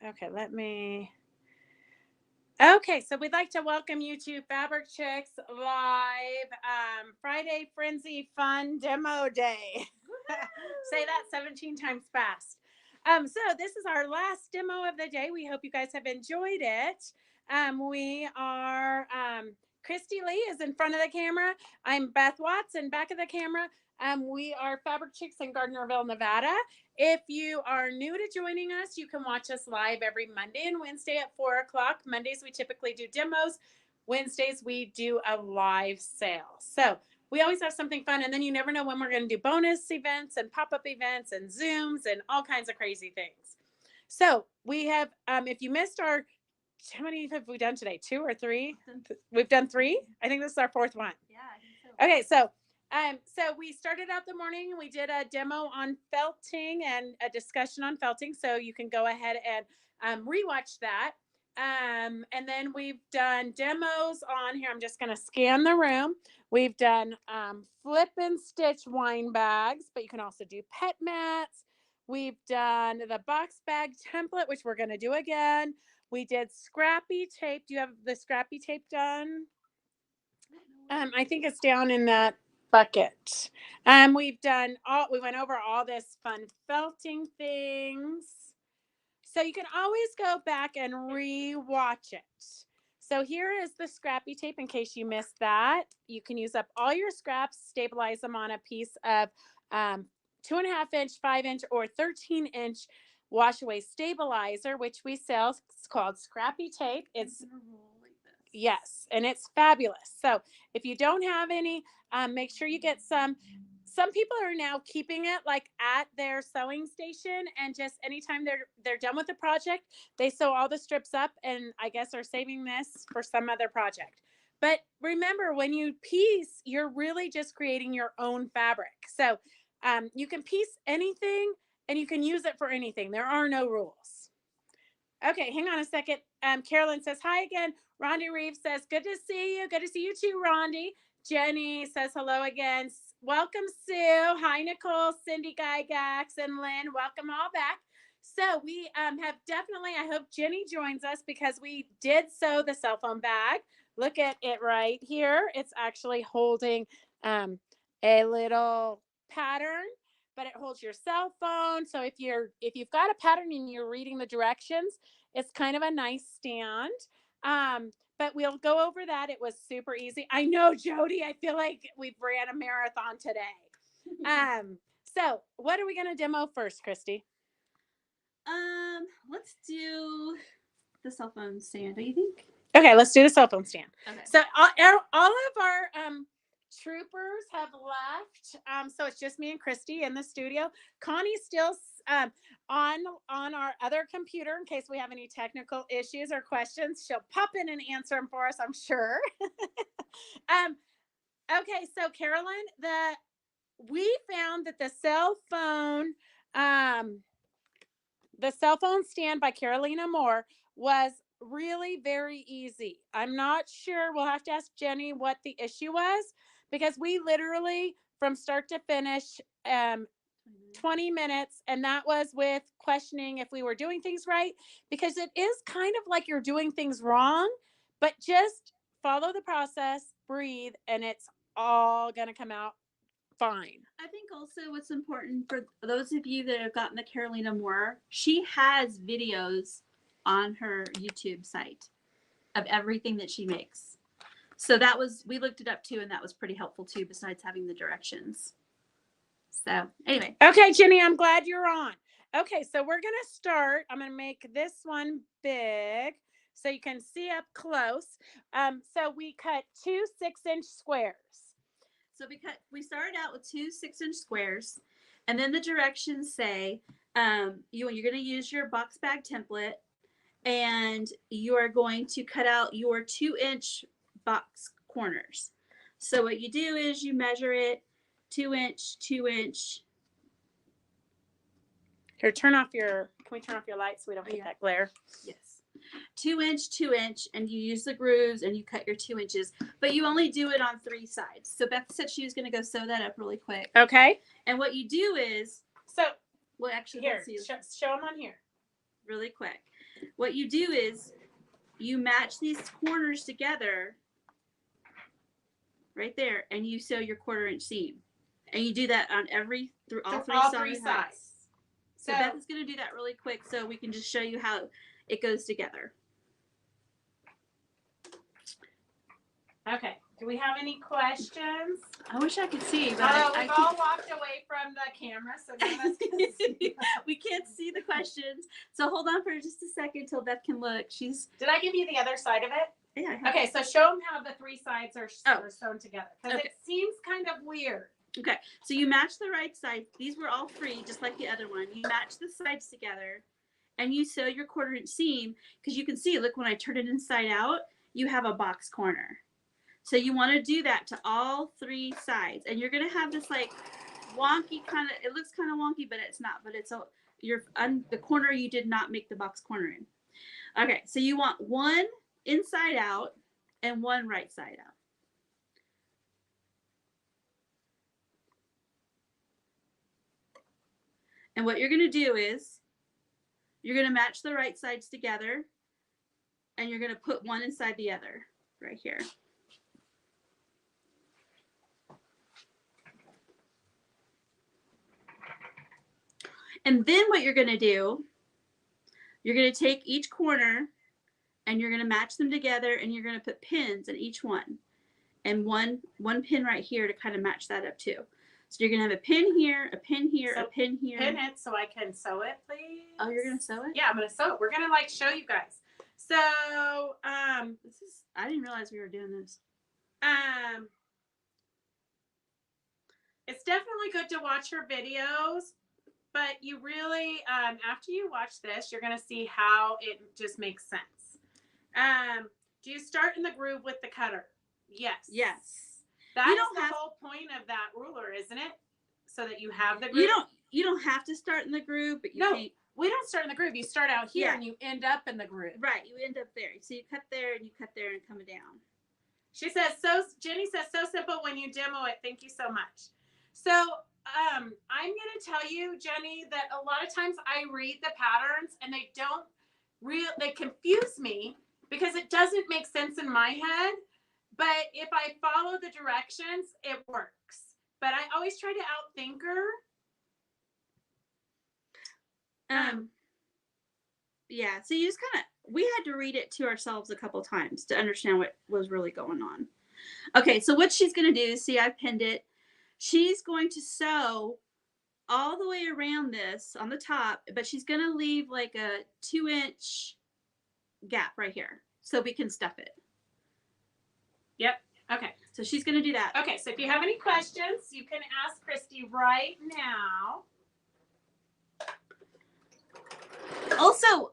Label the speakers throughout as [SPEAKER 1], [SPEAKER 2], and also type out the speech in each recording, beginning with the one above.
[SPEAKER 1] Okay, Okay, so we'd like to welcome you to Fabric Chicks Live Friday Frenzy Fun Demo Day. Say that 17 times fast. So this is our last demo of the day. We hope you guys have enjoyed it. We are Christy Lee is in front of the camera. I'm Beth Watson back of the camera. We are Fabric Chicks in Gardnerville, Nevada. If you are new to joining us, you can watch us live every Monday and Wednesday at 4 o'clock. Mondays, we typically do demos. Wednesdays, we do a live sale. So we always have something fun. And then you never know when we're going to do bonus events and pop-up events and Zooms and all kinds of crazy things. So we have, if you missed our, how many have we done today? 2 or 3? We've done 3. I think this is our 4th one.
[SPEAKER 2] Yeah, I think so.
[SPEAKER 1] Okay, so we started out the morning. We did a demo on felting and a discussion on felting. So you can go ahead and rewatch that. And then we've done demos on here. I'm just going to scan the room. We've done flip and stitch wine bags, but you can also do pet mats. We've done the box bag template, which we're going to do again. We did scrappy tape. Do you have the scrappy tape done? I think it's down in that bucket. We went over all this fun felting things. So you can always go back and re-watch it. So here is the scrappy tape in case you missed that. You can use up all your scraps, stabilize them on a piece of 2.5 inch, 5 inch, or 13-inch wash away stabilizer, which we sell. It's called scrappy tape. It's yes, and it's fabulous. So if you don't have any, make sure you get some. Some people are now keeping it like at their sewing station, and just anytime they're done with the project, they sew all the strips up, and I guess are saving this for some other project. But remember, when you piece, you're really just creating your own fabric. So you can piece anything, and you can use it for anything. There are no rules. Okay, hang on a second. Carolyn says, hi again. Rondi Reeves says, good to see you. Good to see you too, Rondi. Jenny says hello again. Welcome, Sue. Hi, Nicole, Cindy Gygax, and Lynn. Welcome all back. So we have definitely, I hope Jenny joins us because we did sew the cell phone bag. Look at it right here. It's actually holding a little pattern, but it holds your cell phone. So if you've got a pattern and you're reading the directions, it's kind of a nice stand. But we'll go over that. It was super easy. I know, Jody, I feel like we've ran a marathon today. So what are we going to demo first, Christy?
[SPEAKER 2] Let's do the cell phone stand. Do you think?
[SPEAKER 1] Okay, let's do the cell phone stand.
[SPEAKER 2] Okay.
[SPEAKER 1] So all of our troopers have left. So it's just me and Christy in the studio. Connie's still on our other computer in case we have any technical issues or questions. She'll pop in and answer them for us, I'm sure. Okay, so Carolyn, we found that the cell phone stand by Carolina Moore was really very easy. I'm not sure. We'll have to ask Jenny what the issue was, because we literally from start to finish 20 minutes, and that was with questioning if we were doing things right, because it is kind of like you're doing things wrong, but just follow the process, breathe, and it's all going to come out fine.
[SPEAKER 2] I think also what's important for those of you that have gotten the Carolina Moore, she has videos on her YouTube site of everything that she makes. So we looked it up too, and that was pretty helpful too, besides having the directions. So anyway.
[SPEAKER 1] Okay, Jenny, I'm glad you're on. Okay, so we're going to start. I'm going to make this one big so you can see up close. So we cut 2 6-inch squares.
[SPEAKER 2] So we started out with 2 6-inch squares, and then the directions say you're going to use your box bag template, and you are going to cut out your 2-inch box corners. So what you do is you measure it 2-inch, 2-inch.
[SPEAKER 1] Here, can we turn off your lights so we don't get that glare?
[SPEAKER 2] Yes. 2-inch, 2-inch, and you use the grooves and you cut your 2 inches, but you only do it on 3 sides. So Beth said she was going to go sew that up really quick.
[SPEAKER 1] Okay.
[SPEAKER 2] And what you do is, well, actually,
[SPEAKER 1] here, show them on here
[SPEAKER 2] really quick. what you do is you match these corners together right there, and you sew your 1/4 inch seam. And you do that on all three sides. So Beth is going to do that really quick so we can just show you how it goes together.
[SPEAKER 1] Okay. Do we have any questions?
[SPEAKER 2] I wish I could see, but
[SPEAKER 1] we've all walked away from the camera, so none of us can see.
[SPEAKER 2] We can't see the questions. So hold on for just a second till Beth can look. Did
[SPEAKER 1] I give you the other side of it?
[SPEAKER 2] Yeah.
[SPEAKER 1] Okay, so show them how the 3 sides are sewn together, because it seems kind of weird.
[SPEAKER 2] Okay, so you match the right side. These were all free, just like the other one. You match the sides together, and you sew your 1/4 inch seam, because you can see, look, when I turn it inside out, you have a box corner. So you want to do that to all 3 sides, and you're going to have this like wonky kind of, it looks kind of wonky, but it's not, but it's the corner you did not make the box corner in. Okay, so you want 1 inside out and 1 right side out. And what you're going to do is you're going to match the right sides together, and you're going to put 1 inside the other right here. And then what you're going to do, you're going to take each corner and you're going to match them together, and you're going to put pins in each one, and one pin right here to kind of match that up too. So you're going to have a pin here, a pin here, a pin here.
[SPEAKER 1] Pin it so I can sew it, please.
[SPEAKER 2] Oh, you're going to sew it?
[SPEAKER 1] Yeah, I'm going to sew it. We're going to like show you guys. So,
[SPEAKER 2] I didn't realize we were doing this.
[SPEAKER 1] It's definitely good to watch her videos, but you really, after you watch this, you're going to see how it just makes sense. Do you start in the groove with the cutter? Yes.
[SPEAKER 2] Yes.
[SPEAKER 1] That's the whole point of that ruler, isn't it? So that you have the groove.
[SPEAKER 2] You don't have to start in the groove, but you can't.
[SPEAKER 1] We don't start in the groove. You start out here and you end up in the groove.
[SPEAKER 2] Right. You end up there. So you cut there and you cut there and come down.
[SPEAKER 1] She says, Jenny says, so simple when you demo it. Thank you so much. So I'm going to tell you, Jenny, that a lot of times I read the patterns and they confuse me because it doesn't make sense in my head. But if I follow the directions, it works. But I always try to outthink her.
[SPEAKER 2] Yeah, so you just we had to read it to ourselves a couple times to understand what was really going on. Okay, so what she's going to do, see, I pinned it. She's going to sew all the way around this on the top, but she's going to leave like a 2-inch gap right here so we can stuff it.
[SPEAKER 1] Yep. Okay.
[SPEAKER 2] So she's going to do that.
[SPEAKER 1] Okay, so if you have any questions, you can ask Christy right now.
[SPEAKER 2] Also,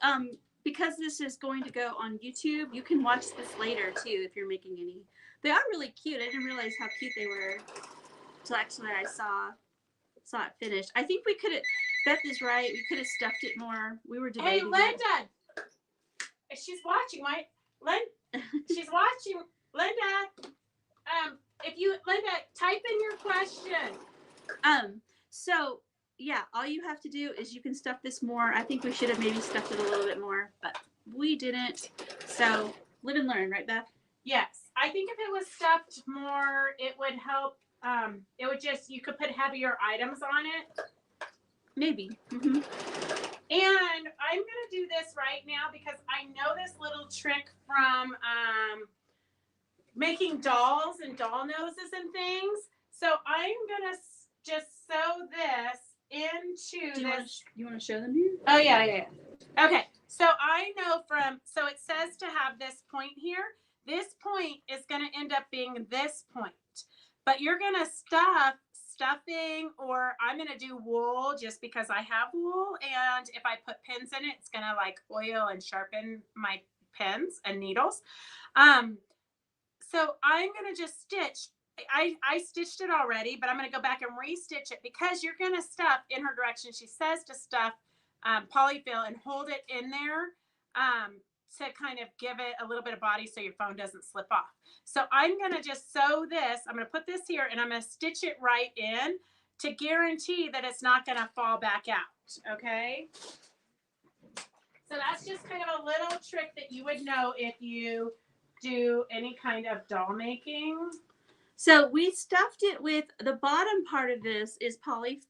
[SPEAKER 2] because this is going to go on YouTube, you can watch this later too if you're making any. They are really cute. I didn't realize how cute they were until actually I saw it finished. I think we could have, Beth is right, we could have stuffed it more. We were debating.
[SPEAKER 1] Hey, Linda! She's watching, right? She's watching. Linda, Linda, type in your question.
[SPEAKER 2] So yeah, all you have to do is you can stuff this more. I think we should have maybe stuffed it a little bit more, but we didn't. So live and learn, right, Beth?
[SPEAKER 1] Yes. I think if it was stuffed more, it would help. It would just, you could put heavier items on it.
[SPEAKER 2] Maybe. Mm-hmm.
[SPEAKER 1] And I'm going to do this right now because I know this little trick from making dolls and doll noses and things. So I'm going to just sew this into this.
[SPEAKER 2] You want to show them here?
[SPEAKER 1] Oh, yeah. Okay. So I know so it says to have this point here. This point is going to end up being this point. But you're going to stuffing, or I'm going to do wool just because I have wool. And if I put pins in it, it's going to like oil and sharpen my pins and needles. So I'm going to just stitch. I stitched it already, but I'm going to go back and re-stitch it because you're going to stuff in her direction. She says to stuff polyfill and hold it in there to kind of give it a little bit of body so your phone doesn't slip off. So I'm going to just sew this. I'm going to put this here and I'm going to stitch it right in to guarantee that it's not going to fall back out. Okay. So that's just kind of a little trick that you would know if you do any kind of doll making.
[SPEAKER 2] So we stuffed it with the bottom part of this is polyfill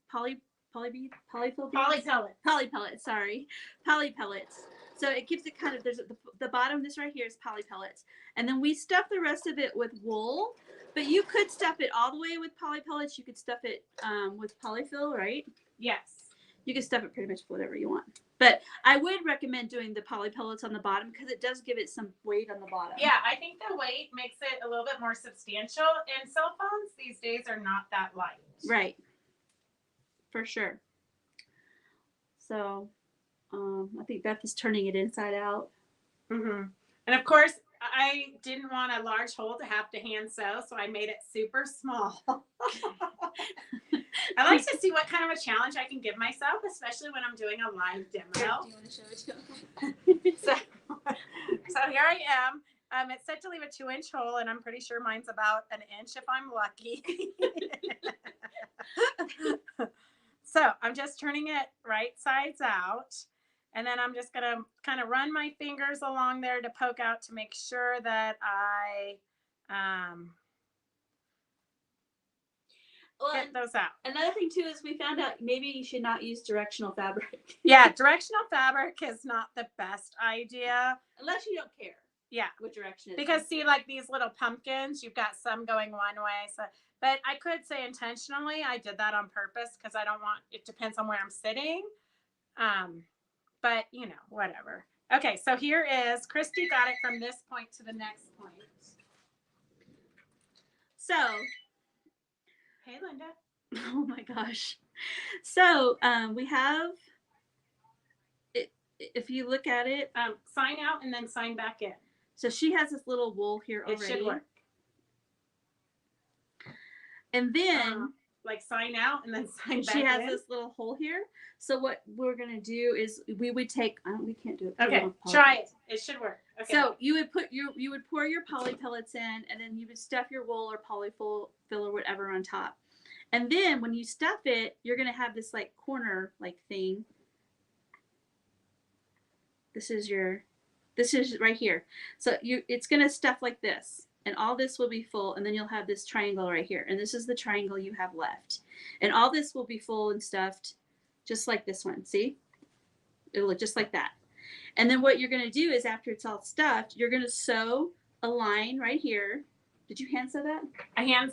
[SPEAKER 2] beads,
[SPEAKER 1] Poly pellets.
[SPEAKER 2] poly pellets. Sorry, poly pellets. So it keeps it kind of the bottom. This right here is poly pellets, and then we stuff the rest of it with wool. But you could stuff it all the way with poly pellets. You could stuff it with polyfill, right?
[SPEAKER 1] Yes.
[SPEAKER 2] You can stuff it pretty much whatever you want. But I would recommend doing the poly pellets on the bottom because it does give it some weight on the bottom.
[SPEAKER 1] Yeah, I think the weight makes it a little bit more substantial. And cell phones these days are not that light.
[SPEAKER 2] Right. For sure. So I think Beth is turning it inside out.
[SPEAKER 1] Mm-hmm. And of course, I didn't want a large hole to have to hand sew, so I made it super small. I like to see what kind of a challenge I can give myself, especially when I'm doing a live demo.
[SPEAKER 2] Do you want to show it to them?
[SPEAKER 1] So here I am. It's set to leave a 2-inch hole, and I'm pretty sure mine's about an inch if I'm lucky. So I'm just turning it right sides out. And then I'm just going to kind of run my fingers along there to poke out to make sure that I get those out.
[SPEAKER 2] Another thing too is we found out maybe you should not use directional fabric.
[SPEAKER 1] Yeah, directional fabric is not the best idea.
[SPEAKER 2] Unless you don't care.
[SPEAKER 1] Yeah.
[SPEAKER 2] What direction it is.
[SPEAKER 1] Because see, like these little pumpkins, you've got some going one way. So, but I could say intentionally, I did that on purpose because I don't want, it depends on where I'm sitting. But you know, whatever. Okay, so here is, Christy got it from this point to the next point.
[SPEAKER 2] So,
[SPEAKER 1] hey, Linda.
[SPEAKER 2] oh my gosh. So we have, if you look at it,
[SPEAKER 1] sign out and then sign back in.
[SPEAKER 2] So she has this little wool here already.
[SPEAKER 1] It should work.
[SPEAKER 2] And then
[SPEAKER 1] like sign out and then sign back
[SPEAKER 2] she has
[SPEAKER 1] in.
[SPEAKER 2] this little hole here. So what we're gonna do is we would take. We can't do it.
[SPEAKER 1] Okay, try it. It should work. Okay.
[SPEAKER 2] So you would pour your poly pellets in, and then you would stuff your wool or polyfill or whatever on top. And then when you stuff it, you're gonna have this like corner like thing. This is right here. So it's gonna stuff like this. And all this will be full, and then you'll have this triangle right here. And this is the triangle you have left. And all this will be full and stuffed, just like this one. See? It'll look just like that. And then what you're going to do is after it's all stuffed, you're going to sew a line right here. Did you hand sew that?
[SPEAKER 1] I hand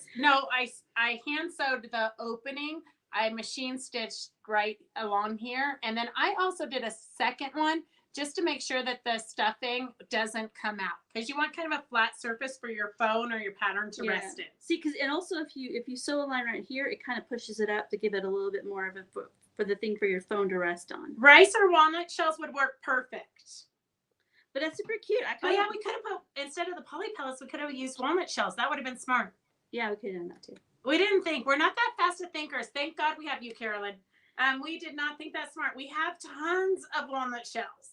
[SPEAKER 1] sewed the opening. I machine stitched right along here. And then I also did a second one just to make sure that the stuffing doesn't come out, because you want kind of a flat surface for your phone or your pattern to rest in.
[SPEAKER 2] See, and also if you sew a line right here, it kind of pushes it up to give it a little bit more of a for the thing for your phone to rest on.
[SPEAKER 1] Rice or walnut shells would work perfect.
[SPEAKER 2] But that's super cute.
[SPEAKER 1] We could have put, instead of the poly pellets, we could have used walnut shells. That would have been smart.
[SPEAKER 2] Yeah, we could have done that too.
[SPEAKER 1] We didn't think. We're not that fast of thinkers. Thank God we have you, Carolyn. We did not think that smart. We have tons of walnut shells.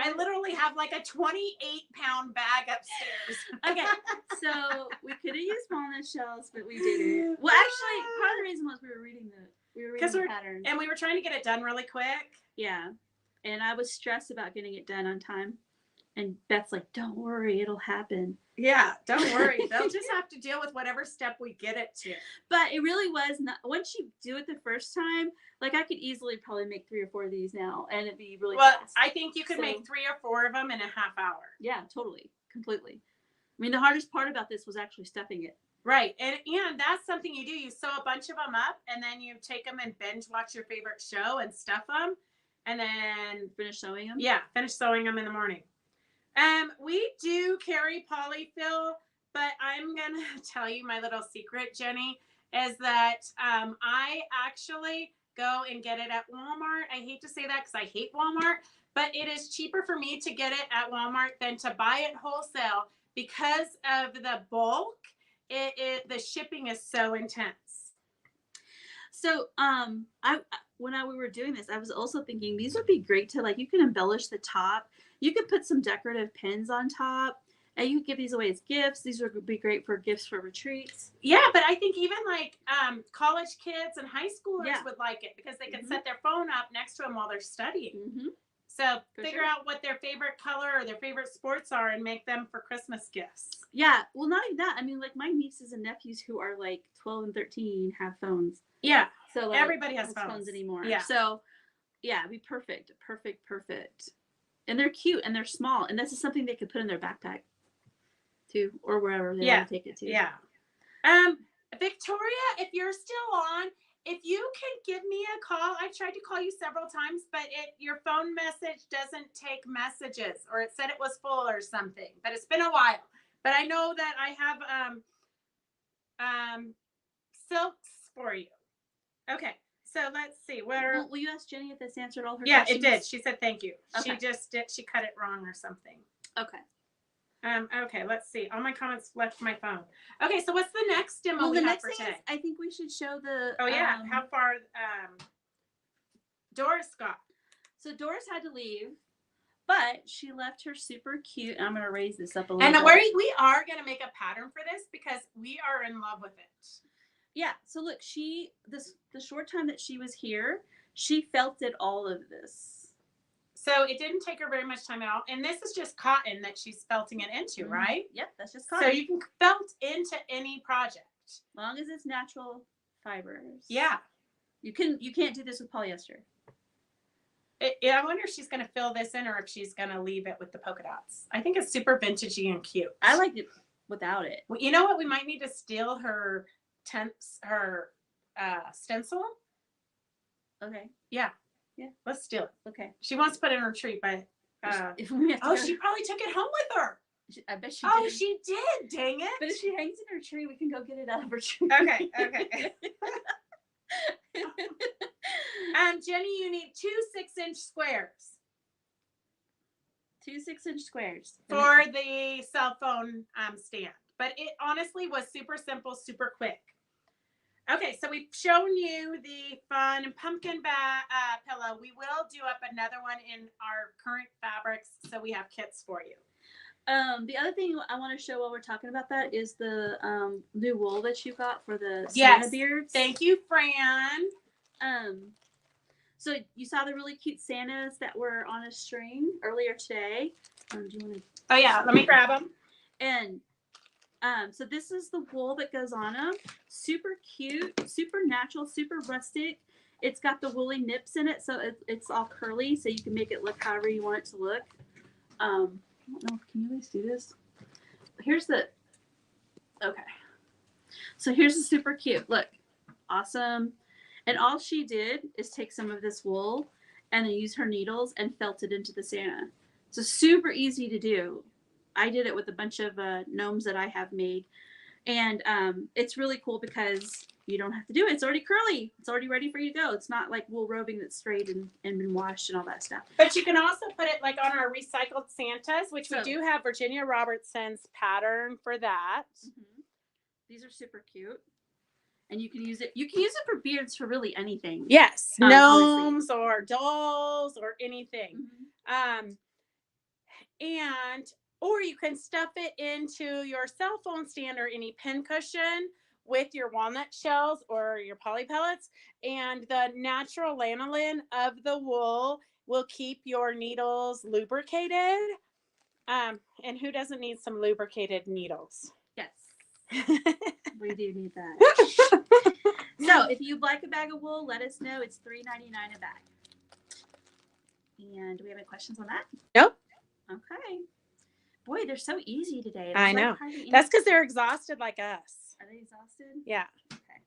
[SPEAKER 1] I literally have like a 28-pound bag upstairs.
[SPEAKER 2] Okay, so we could have used walnut shells, but we didn't. Well, actually, part of the reason was we were reading the pattern,
[SPEAKER 1] and we were trying to get it done really quick.
[SPEAKER 2] Yeah, and I was stressed about getting it done on time. And Beth's like, "Don't worry, it'll happen."
[SPEAKER 1] Yeah, don't worry. They'll just have to deal with whatever step we get it to.
[SPEAKER 2] But it really was not. Once you do it the first time, like I could easily probably make 3 or 4 of these now, and it'd be really fast.
[SPEAKER 1] I think you could make 3 or 4 of them in a half hour.
[SPEAKER 2] Yeah, totally, completely. I mean, the hardest part about this was actually stuffing it.
[SPEAKER 1] Right, and that's something you do. You sew a bunch of them up, and then you take them and binge watch your favorite show and stuff them, and then
[SPEAKER 2] finish sewing them.
[SPEAKER 1] Yeah, finish sewing them in the morning. We do carry polyfill, but I'm going to tell you my little secret, Jenny, is that I actually go and get it at Walmart. I hate to say that because I hate Walmart, but it is cheaper for me to get it at Walmart than to buy it wholesale because of the bulk. The shipping is so intense.
[SPEAKER 2] So when we were doing this, I was also thinking these would be great to, like, you can embellish the top. You could put some decorative pins on top, and you could give these away as gifts. These would be great for gifts for retreats.
[SPEAKER 1] Yeah, but I think even like college kids and high schoolers would like it because they can set their phone up next to them while they're studying. So figure out what their favorite color or their favorite sports are and make them for Christmas gifts.
[SPEAKER 2] Yeah. Well, not even that. I mean, like my nieces and nephews who are like 12 and 13 have phones.
[SPEAKER 1] Yeah.
[SPEAKER 2] So like,
[SPEAKER 1] everybody has phones
[SPEAKER 2] anymore.
[SPEAKER 1] Yeah.
[SPEAKER 2] So yeah, it'd be perfect. Perfect. And they're cute and they're small. And this is something they could put in their backpack too, or wherever they want to take it to.
[SPEAKER 1] Yeah. Victoria, if you're still on, if you can give me a call. I tried to call you several times, but your phone message doesn't take messages, or it said it was full or something. But it's been a while. But I know that I have silks for you. Okay. So let's see. Where
[SPEAKER 2] will you ask Jenny if this answered all her
[SPEAKER 1] questions?
[SPEAKER 2] questions?
[SPEAKER 1] Yeah, it did. She said thank you.
[SPEAKER 2] Okay.
[SPEAKER 1] She cut it wrong or something.
[SPEAKER 2] Okay.
[SPEAKER 1] Okay, let's see. All my comments left my phone. Okay, so what's the next demo
[SPEAKER 2] well,
[SPEAKER 1] we
[SPEAKER 2] the
[SPEAKER 1] have
[SPEAKER 2] next
[SPEAKER 1] for
[SPEAKER 2] thing
[SPEAKER 1] today?
[SPEAKER 2] Is, I think we should show the.
[SPEAKER 1] Oh yeah, how far Doris got.
[SPEAKER 2] So Doris had to leave, but she left her super cute. I'm gonna raise this up a little.
[SPEAKER 1] And
[SPEAKER 2] bit.
[SPEAKER 1] we are gonna make a pattern for this because we are in love with it.
[SPEAKER 2] Yeah. So look, the short time that she was here, she felted all of this.
[SPEAKER 1] So it didn't take her very much time at all. And this is just cotton that she's felting it into, right?
[SPEAKER 2] Yep, that's just cotton.
[SPEAKER 1] So you can felt into any project.
[SPEAKER 2] As long as it's natural fibers.
[SPEAKER 1] Yeah.
[SPEAKER 2] You can't do this with polyester.
[SPEAKER 1] I wonder if she's going to fill this in or if she's going to leave it with the polka dots. I think it's super vintagey and cute.
[SPEAKER 2] I like it without it.
[SPEAKER 1] Well, you know what? We might need to steal her stencil.
[SPEAKER 2] Okay.
[SPEAKER 1] Yeah.
[SPEAKER 2] Yeah.
[SPEAKER 1] Let's steal it.
[SPEAKER 2] Okay.
[SPEAKER 1] She wants to put it in her tree, but
[SPEAKER 2] if we have to
[SPEAKER 1] she probably took it home with her.
[SPEAKER 2] I bet she
[SPEAKER 1] did.
[SPEAKER 2] Oh,
[SPEAKER 1] she did. Dang it.
[SPEAKER 2] But if she hangs in her tree, we can go get it out of her tree.
[SPEAKER 1] Okay. Jenny, you need 2 6-inch squares.
[SPEAKER 2] 2 6-inch squares.
[SPEAKER 1] For the cell phone stand. But it honestly was super simple, super quick. Okay, so we've shown you the fun pumpkin pillow. We will do up another one in our current fabrics, so we have kits for you.
[SPEAKER 2] The other thing I want to show while we're talking about that is the new wool that you got for the Santa beards.
[SPEAKER 1] Thank you, Fran.
[SPEAKER 2] So you saw the really cute Santas that were on a string earlier today. Do you want to?
[SPEAKER 1] Oh yeah, let me grab them.
[SPEAKER 2] And so this is the wool that goes on them. Super cute, super natural, super rustic. It's got the woolly nips in it, so it's all curly, so you can make it look however you want it to look. I don't know. Can you guys do this? Here's the. Okay. So here's the super cute. Look, awesome. And all she did is take some of this wool and then use her needles and felt it into the Santa. So super easy to do. I did it with a bunch of gnomes that I have made. And it's really cool because you don't have to do it. It's already curly. It's already ready for you to go. It's not like wool roving that's straight and been washed and all that stuff.
[SPEAKER 1] But you can also put it like on our recycled Santas, which we do have Virginia Robertson's pattern for that.
[SPEAKER 2] Mm-hmm. These are super cute. And you can use it. You can use it for beards for really anything.
[SPEAKER 1] Yes, gnomes or dolls or anything.
[SPEAKER 2] Mm-hmm.
[SPEAKER 1] Or you can stuff it into your cell phone stand or any pin cushion with your walnut shells or your poly pellets. And the natural lanolin of the wool will keep your needles lubricated. And who doesn't need some lubricated needles?
[SPEAKER 2] Yes. We do need that. So if you'd like a bag of wool, let us know. It's $3.99 a bag. And do we have any questions on that?
[SPEAKER 1] Nope.
[SPEAKER 2] Okay. Boy, they're so easy today.
[SPEAKER 1] I know. That's because they're exhausted like us.
[SPEAKER 2] Are they exhausted?
[SPEAKER 1] Yeah.
[SPEAKER 2] Okay.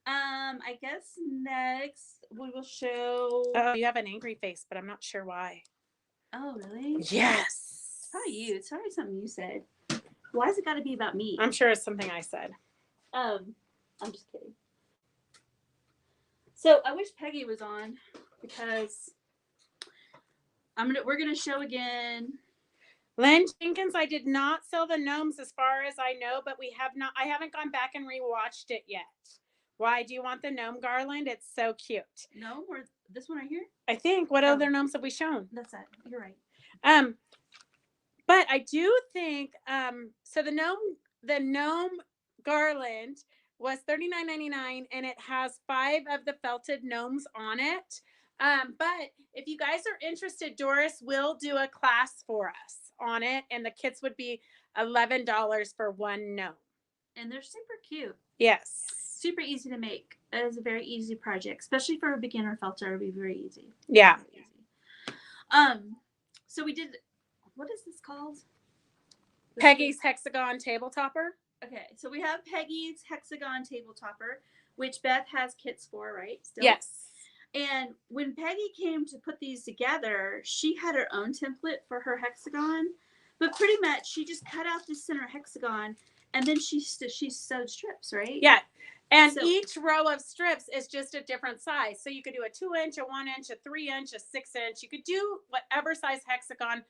[SPEAKER 2] I guess next we will show.
[SPEAKER 1] Oh, you have an angry face, but I'm not sure why.
[SPEAKER 2] Oh, really?
[SPEAKER 1] Yes.
[SPEAKER 2] It's probably you. It's probably something you said. Why has it got to be about me?
[SPEAKER 1] I'm sure it's something I said.
[SPEAKER 2] I'm just kidding. So I wish Peggy was on because we're gonna show again.
[SPEAKER 1] Lynn Jenkins, I did not sell the gnomes as far as I know, but I haven't gone back and rewatched it yet. Why do you want the gnome garland? It's so cute.
[SPEAKER 2] No, or this one right here?
[SPEAKER 1] I think. What other gnomes have we shown?
[SPEAKER 2] That's it. You're right.
[SPEAKER 1] But I do think so the gnome garland was $39.99 and it has 5 of the felted gnomes on it. But if you guys are interested, Doris will do a class for us on it, and the kits would be $11 for one gnome.
[SPEAKER 2] And they're super cute.
[SPEAKER 1] Yes.
[SPEAKER 2] Super easy to make. It is a very easy project, especially for a beginner felter. It would be very easy.
[SPEAKER 1] Yeah.
[SPEAKER 2] Very easy. So we did. What is this called?
[SPEAKER 1] Peggy's hexagon table topper.
[SPEAKER 2] Okay, so we have Peggy's hexagon table topper, which Beth has kits for, right? Still?
[SPEAKER 1] Yes.
[SPEAKER 2] And when Peggy came to put these together, she had her own template for her hexagon, but pretty much she just cut out the center hexagon and then she sewed strips, right?
[SPEAKER 1] Yeah. And so, each row of strips is just a different size. So you could do a 2-inch, a 1-inch, a 3-inch, a 6-inch. You could do whatever size hexagon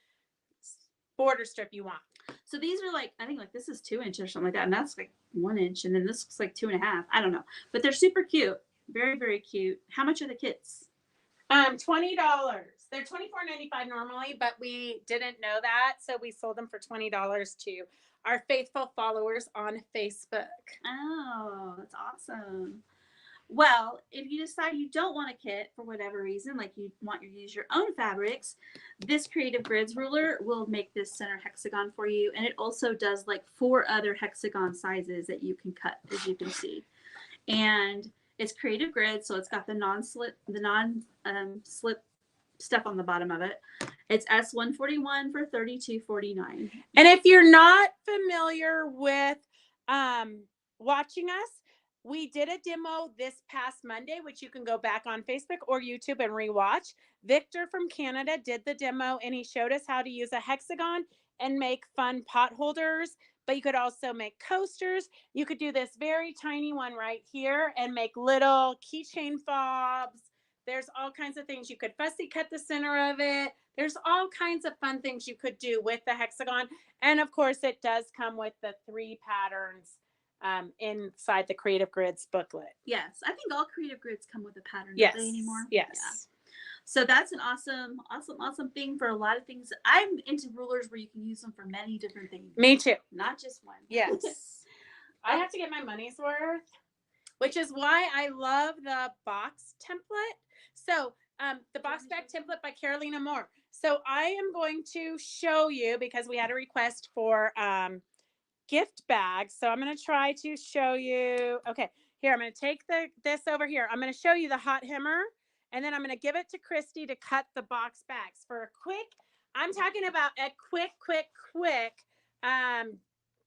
[SPEAKER 1] border strip you want.
[SPEAKER 2] So these are like, I think like this is 2 inches or something like that. And that's like 1 inch. And then this looks like 2.5. I don't know. But they're super cute. Very, very cute. How much are the kits?
[SPEAKER 1] $20. They're $24.95 normally, but we didn't know that. So we sold them for $20 to our faithful followers on Facebook.
[SPEAKER 2] Oh, that's awesome. Well, if you decide you don't want a kit for whatever reason, like you want to use your own fabrics, this Creative Grids ruler will make this center hexagon for you. And it also does like 4 other hexagon sizes that you can cut, as you can see. And it's Creative Grids, so it's got the non-slip stuff on the bottom of it. It's S141 for $32.49.
[SPEAKER 1] And if you're not familiar with watching us, we did a demo this past Monday, which you can go back on Facebook or YouTube and rewatch. Victor from Canada did the demo, and he showed us how to use a hexagon and make fun pot holders. But you could also make coasters. You could do this very tiny one right here and make little keychain fobs. There's all kinds of things. You could fussy cut the center of it. There's all kinds of fun things you could do with the hexagon. And of course, it does come with the 3 patterns inside the Creative Grids booklet.
[SPEAKER 2] Yes, I think all Creative Grids come with a pattern.
[SPEAKER 1] Yes.
[SPEAKER 2] Don't they anymore?
[SPEAKER 1] Yes.
[SPEAKER 2] Yeah. So that's an awesome thing for a lot of things. I'm into rulers where you can use them for many different things.
[SPEAKER 1] Me too.
[SPEAKER 2] Not just one.
[SPEAKER 1] Yes. I have to get my money's worth, which is why I love the box template. So the box bag template by Carolina Moore. So I am going to show you, because we had a request for gift bags. So I'm going to try to show you. Okay, here, I'm going to take this over here. I'm going to show you the hot hammer, and then I'm going to give it to Christy to cut the box bags for a quick, I'm talking about a quick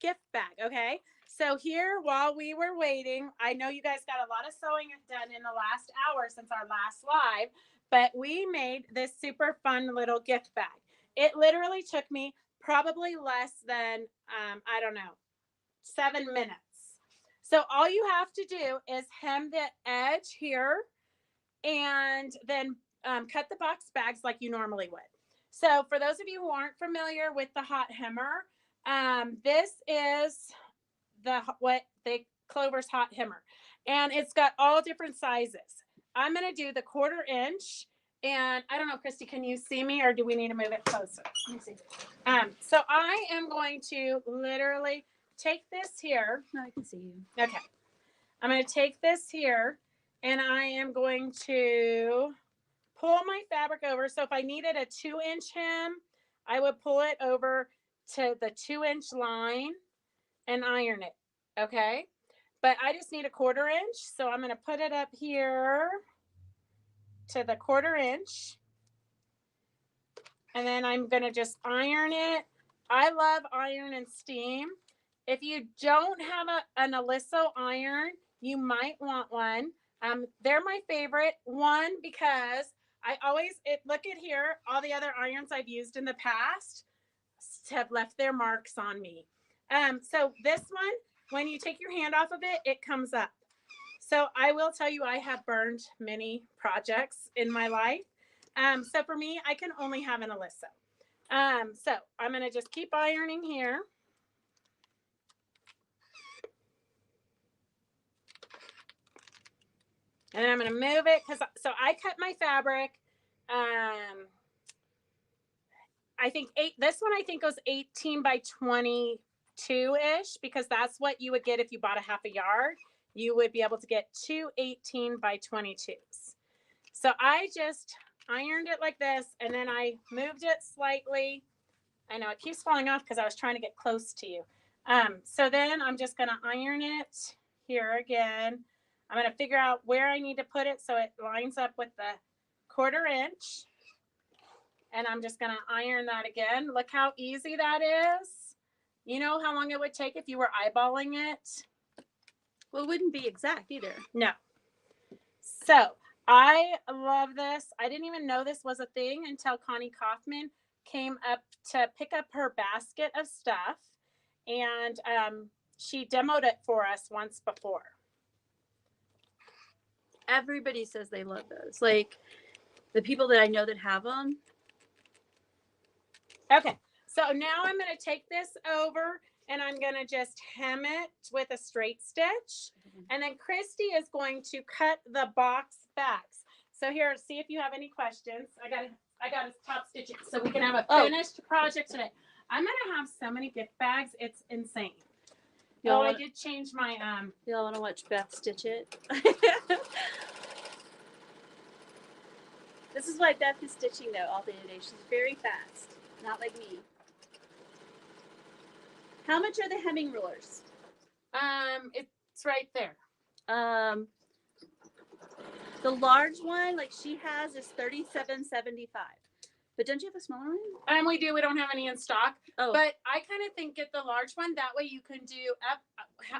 [SPEAKER 1] gift bag. Okay. So here, while we were waiting, I know you guys got a lot of sewing done in the last hour since our last live, but we made this super fun little gift bag. It literally took me probably less than, I don't know, 7 minutes. So all you have to do is hem the edge here and then cut the box bags like you normally would. So for those of you who aren't familiar with the hot hammer, this is the Clover's hot hammer, and it's got all different sizes. I'm going to do the 1/4 inch. And I don't know, Christy, can you see me, or do we need to move it closer?
[SPEAKER 2] Let me see.
[SPEAKER 1] So I am going to literally take this here.
[SPEAKER 2] No, I can see you.
[SPEAKER 1] Okay. I'm going to take this here, and I am going to pull my fabric over. So if I needed a 2-inch hem, I would pull it over to the 2-inch line and iron it. Okay. But I just need a 1/4 inch. So I'm going to put it up here to the 1/4 inch, and then I'm going to just iron it. I love iron and steam. If you don't have an Aliso iron, you might want one. They're my favorite one because look at here, all the other irons I've used in the past have left their marks on me. So this one, when you take your hand off of it, it comes up. So I will tell you, I have burned many projects in my life. So for me, I can only have an Aliso. So I'm going to just keep ironing here. And then I'm going to move it so I cut my fabric. I think this one I think goes 18 by 22-ish, because that's what you would get if you bought a half a yard. You would be able to get 2 18 by 22s. So I just ironed it like this, and then I moved it slightly. I know it keeps falling off because I was trying to get close to you. So then I'm just going to iron it here again. I'm going to figure out where I need to put it so it lines up with the 1/4 inch. And I'm just going to iron that again. Look how easy that is. You know how long it would take if you were eyeballing it?
[SPEAKER 2] Well, it wouldn't be exact either.
[SPEAKER 1] No. So I love this. I didn't even know this was a thing until Connie Kaufman came up to pick up her basket of stuff. And she demoed it for us once before.
[SPEAKER 2] Everybody says they love those. Like the people that I know that have them.
[SPEAKER 1] Okay, so now I'm going to take this over and I'm going to just hem it with a straight stitch. And then Christy is going to cut the box backs. So here, see if you have any questions. I got to top stitch it so we can have a finished project today. I'm going to have so many gift bags. It's insane. I did change my
[SPEAKER 2] Y'all want to watch Beth stitch it? This is why Beth is stitching though all day today. She's very fast, not like me. How much are the hemming rulers?
[SPEAKER 1] It's right there.
[SPEAKER 2] The large one, like she has, is $37.75. But don't you have a smaller one?
[SPEAKER 1] We do. We don't have any in stock.
[SPEAKER 2] Oh,
[SPEAKER 1] but I kind of think get the large one. That way you can do up.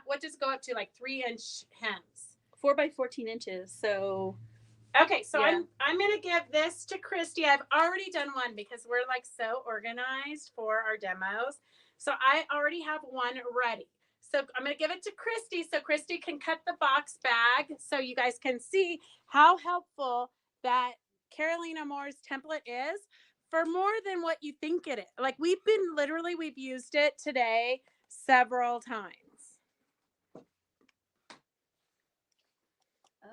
[SPEAKER 1] What does it go up to? Like 3-inch hems.
[SPEAKER 2] 4 by 14 inches. So.
[SPEAKER 1] Okay, so yeah. I'm gonna give this to Christy. I've already done one because we're like so organized for our demos. So I already have one ready. So I'm gonna give it to Christy so Christy can cut the box bag so you guys can see how helpful that Carolina Moore's template is for more than what you think it is. Like we've used it today several times.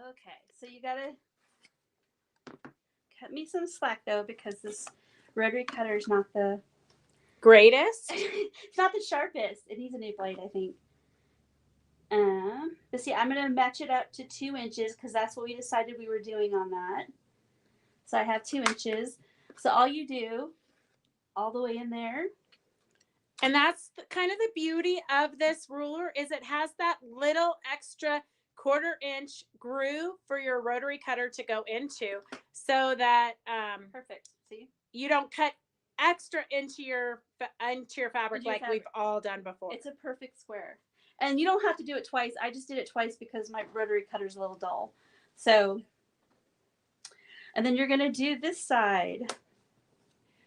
[SPEAKER 2] Okay, so you gotta cut me some slack though because this rotary cutter is not the
[SPEAKER 1] greatest.
[SPEAKER 2] It's not the sharpest. It needs a new blade, I think. But see, I'm gonna match it up to 2 inches because that's what we decided we were doing on that. So I have 2 inches. So all you do, all the way in there.
[SPEAKER 1] And that's kind of the beauty of this ruler is it has that little extra 1/4 inch groove for your rotary cutter to go into so that
[SPEAKER 2] perfect. See,
[SPEAKER 1] you don't cut extra into your fabric like we've all done before.
[SPEAKER 2] It's a perfect square. And you don't have to do it twice. I just did it twice because my rotary cutter's a little dull. So, and then you're going to do this side.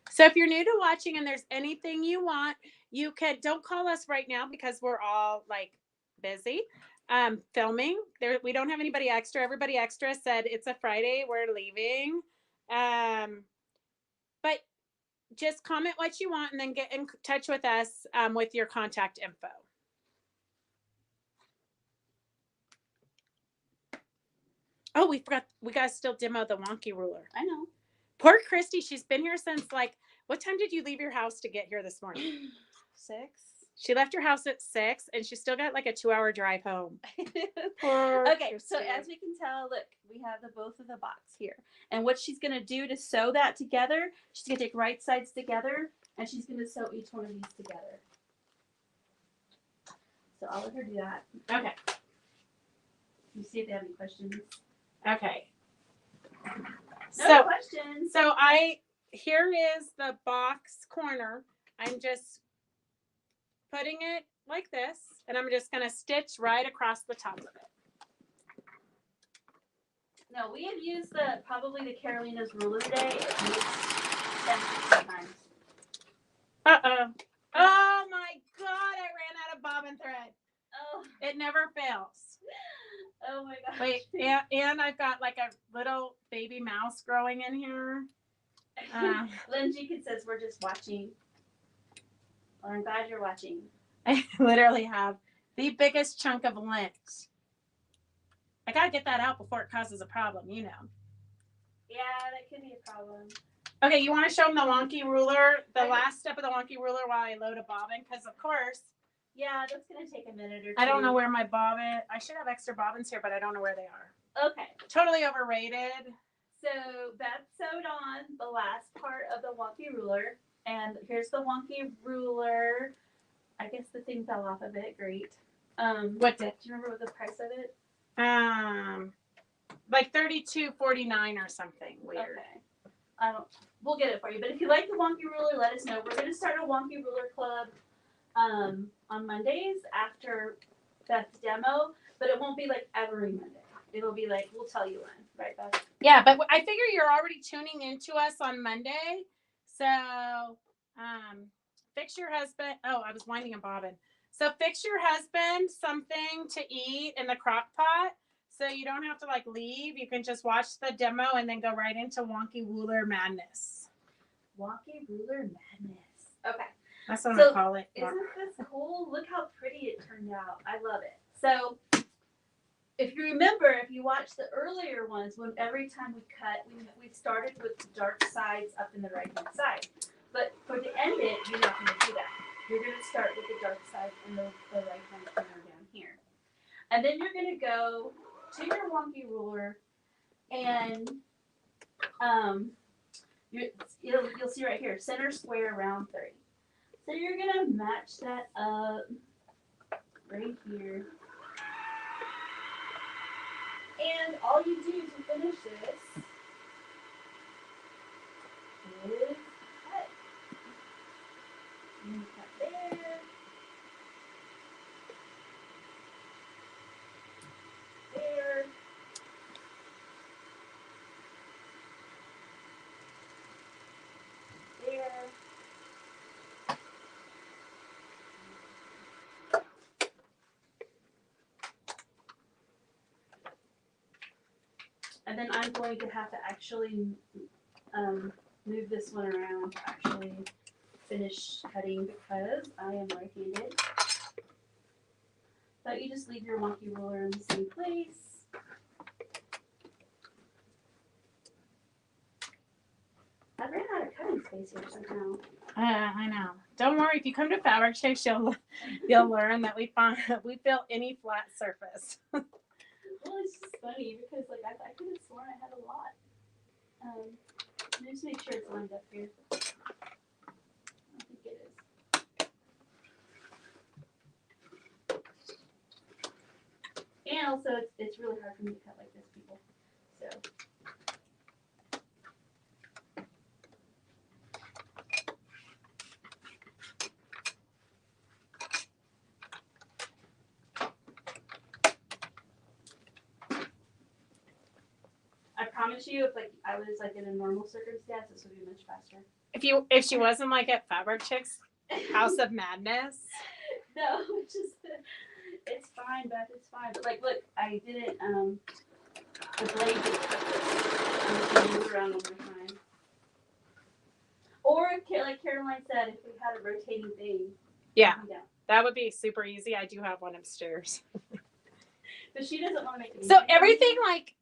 [SPEAKER 1] So if you're new to watching and there's anything you want, you don't call us right now because we're all like busy filming. We don't have anybody extra. Everybody extra said it's a Friday, we're leaving. But just comment what you want and then get in touch with us with your contact info. Oh, we forgot. We got to still demo the wonky ruler.
[SPEAKER 2] I know.
[SPEAKER 1] Poor Christy. She's been here since like, what time did you leave your house to get here this morning?
[SPEAKER 2] 6.
[SPEAKER 1] She left her house at 6 and she still got like a 2-hour drive home.
[SPEAKER 2] Okay, so as we can tell, look, we have both of the box here. And what she's going to do to sew that together, she's going to take right sides together and she's going to sew each one of these together. So I'll let her do that.
[SPEAKER 1] Okay.
[SPEAKER 2] You see if they have any questions.
[SPEAKER 1] Okay.
[SPEAKER 2] No questions.
[SPEAKER 1] So here is the box corner. I'm just putting it like this, and I'm just going to stitch right across the top of it.
[SPEAKER 2] No, we have used probably the Carolina's ruler today. At least 10 times.
[SPEAKER 1] Uh-oh. Oh my God, I ran out of bobbin thread.
[SPEAKER 2] Oh.
[SPEAKER 1] It never fails.
[SPEAKER 2] Oh my gosh.
[SPEAKER 1] Wait, and I've got like a little baby mouse growing in here.
[SPEAKER 2] Lynn Jenkins says we're just watching. Well, I'm glad you're watching.
[SPEAKER 1] I literally have the biggest chunk of lint. I gotta get that out before it causes a problem, you know.
[SPEAKER 2] Yeah, that could be a problem.
[SPEAKER 1] Okay, you want to show them the wonky ruler, the last step of the wonky ruler while I load a bobbin? Because of course.
[SPEAKER 2] Yeah, that's going to take a minute or two.
[SPEAKER 1] I don't know where my bobbin. I should have extra bobbins here, but I don't know where they are.
[SPEAKER 2] Okay.
[SPEAKER 1] Totally overrated.
[SPEAKER 2] So Beth sewed on the last part of the wonky ruler, and here's the wonky ruler. I guess the thing fell off of it. Great.
[SPEAKER 1] What did?
[SPEAKER 2] Do you remember what the price of it?
[SPEAKER 1] Like $32.49 or something weird.
[SPEAKER 2] Okay. I don't. We'll get it for you. But if you like the wonky ruler, let us know. We're gonna start a wonky ruler club on Mondays after Beth's demo, but it won't be like every Monday. It'll be like we'll tell you when, right, Beth?
[SPEAKER 1] Yeah, but I figure you're already tuning into us on Monday, so fix your husband. Oh, I was winding a bobbin. So fix your husband something to eat in the crock pot, so you don't have to like leave. You can just watch the demo and then go right into wonky ruler madness.
[SPEAKER 2] Wonky ruler madness. Okay.
[SPEAKER 1] That's what I'm gonna call it.
[SPEAKER 2] Isn't this cool? Look how pretty it turned out. I love it. So if you remember, if you watched the earlier ones, when every time we cut, we started with the dark sides up in the right hand side. But for the end it, you're not going to do that. You're going to start with the dark side and the right hand corner down here. And then you're going to go to your wonky ruler and you'll see right here, center square round 30. So you're going to match that up right here. And all you do to finish this is cut. You cut there. There. There. And then I'm going to have to actually move this one around to actually finish cutting because I am right-handed. So you just leave your wonky ruler in the same place. I ran out of cutting space here somehow.
[SPEAKER 1] I know. Don't worry. If you come to Fabric Chicks, you'll learn that we fill any flat surface.
[SPEAKER 2] Well, it's just funny because like I could have sworn I had a lot. Let me just make sure it's lined up here. I don't think it is. And also, it's really hard for me to cut like this, people. So. I promise you, if like I was like in a normal circumstance, this would be much faster.
[SPEAKER 1] If she wasn't like at Fabric Chicks House of Madness.
[SPEAKER 2] No, it's fine, Beth. It's fine. But like, look, I didn't. The blade just cut this. I'm just gonna move around one more time. Or like Caroline said, if we had a rotating thing.
[SPEAKER 1] Yeah, that would be super easy. I do have one upstairs.
[SPEAKER 2] But she doesn't want to make it.
[SPEAKER 1] So everything like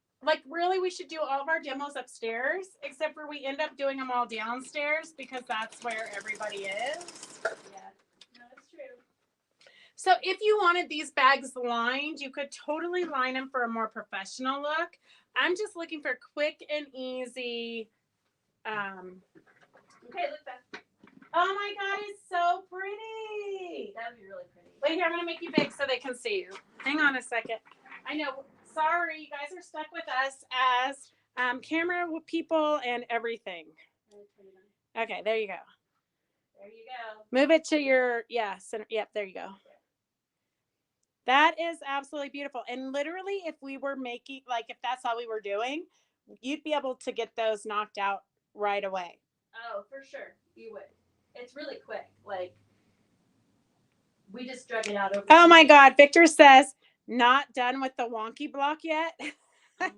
[SPEAKER 1] really we should do all of our demos upstairs, except for we end up doing them all downstairs because that's where everybody is.
[SPEAKER 2] Yeah, no, that's true.
[SPEAKER 1] So if you wanted these bags lined, you could totally line them for a more professional look. I'm just looking for quick and easy.
[SPEAKER 2] Okay, look back.
[SPEAKER 1] Oh my God, it's so pretty.
[SPEAKER 2] That would be really pretty.
[SPEAKER 1] Wait here, I'm gonna make you big so they can see you. Hang on a second. I know. Sorry, you guys are stuck with us as camera people and everything. Okay, there you go.
[SPEAKER 2] There you go.
[SPEAKER 1] Move it to your center. Yep, there you go. That is absolutely beautiful. And literally, if we were making if that's all we were doing, you'd be able to get those knocked out right away.
[SPEAKER 2] Oh, for sure, you would. It's really quick. Like we just drug it out over.
[SPEAKER 1] Oh my God, Victor says. Not done with the wonky block yet.
[SPEAKER 2] No, I love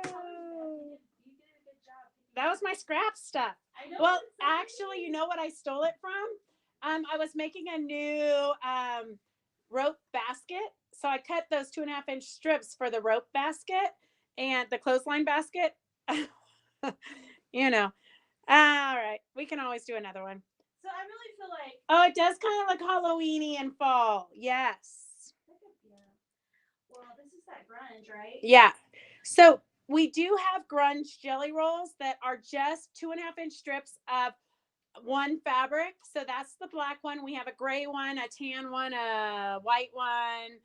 [SPEAKER 2] it. You did a good job.
[SPEAKER 1] That was my scrap stuff.
[SPEAKER 2] I know.
[SPEAKER 1] Well, actually, you know what I stole it from? I was making a new rope basket. So I cut those 2.5-inch strips for the rope basket and the clothesline basket. You know. All right. We can always do another one.
[SPEAKER 2] So I really feel like.
[SPEAKER 1] Oh, it does kind of look Halloweeny and fall. Yes.
[SPEAKER 2] Yeah. Well, this is grunge, right?
[SPEAKER 1] Yeah. So we do have grunge jelly rolls that are just 2.5 inch strips of one fabric. So that's the black one. We have a gray one, a tan one, a white one,